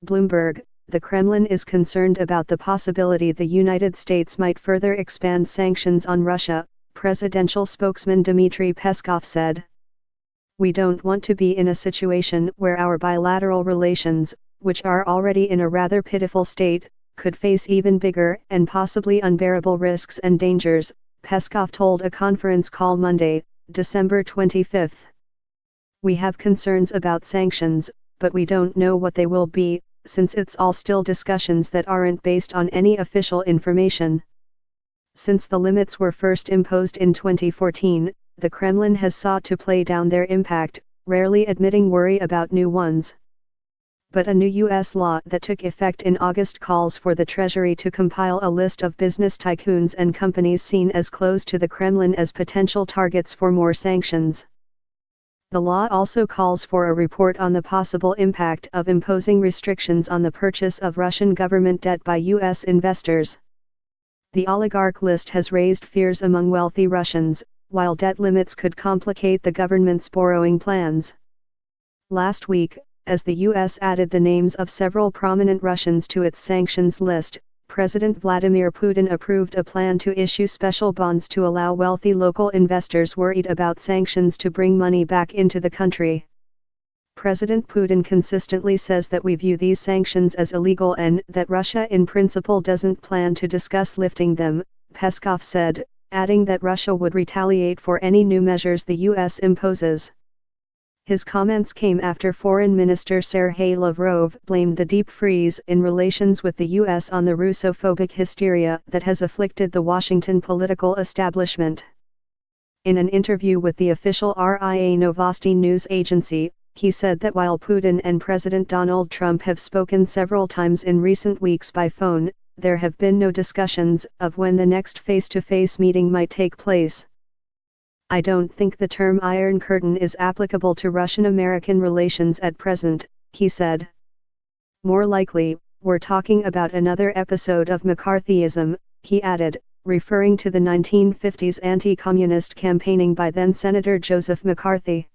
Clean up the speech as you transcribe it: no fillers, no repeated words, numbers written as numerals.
Bloomberg, the Kremlin is concerned about the possibility the United States might further expand sanctions on Russia, presidential spokesman Dmitry Peskov said. We don't want to be in a situation where our bilateral relations, which are already in a rather pitiful state, could face even bigger and possibly unbearable risks and dangers, Peskov told a conference call Monday, December 25. We have concerns about sanctions, but we don't know what they will be, since it's all still discussions that aren't based on any official information. Since the limits were first imposed in 2014, the Kremlin has sought to play down their impact, rarely admitting worry about new ones. But a new U.S. law that took effect in August calls for the Treasury to compile a list of business tycoons and companies seen as close to the Kremlin as potential targets for more sanctions. The law also calls for a report on the possible impact of imposing restrictions on the purchase of Russian government debt by U.S. investors. The oligarch list has raised fears among wealthy Russians, while debt limits could complicate the government's borrowing plans. Last week, as the U.S. added the names of several prominent Russians to its sanctions list, President Vladimir Putin approved a plan to issue special bonds to allow wealthy local investors worried about sanctions to bring money back into the country. President Putin consistently says that we view these sanctions as illegal and that Russia in principle doesn't plan to discuss lifting them, Peskov said, adding that Russia would retaliate for any new measures the U.S. imposes. His comments came after Foreign Minister Sergei Lavrov blamed the deep freeze in relations with the U.S. on the Russophobic hysteria that has afflicted the Washington political establishment. In an interview with the official RIA Novosti news agency, he said that while Putin and President Donald Trump have spoken several times in recent weeks by phone, there have been no discussions of when the next face-to-face meeting might take place. I don't think the term Iron Curtain is applicable to Russian-American relations at present, he said. More likely, we're talking about another episode of McCarthyism, he added, referring to the 1950s anti-communist campaigning by then-Senator Joseph McCarthy.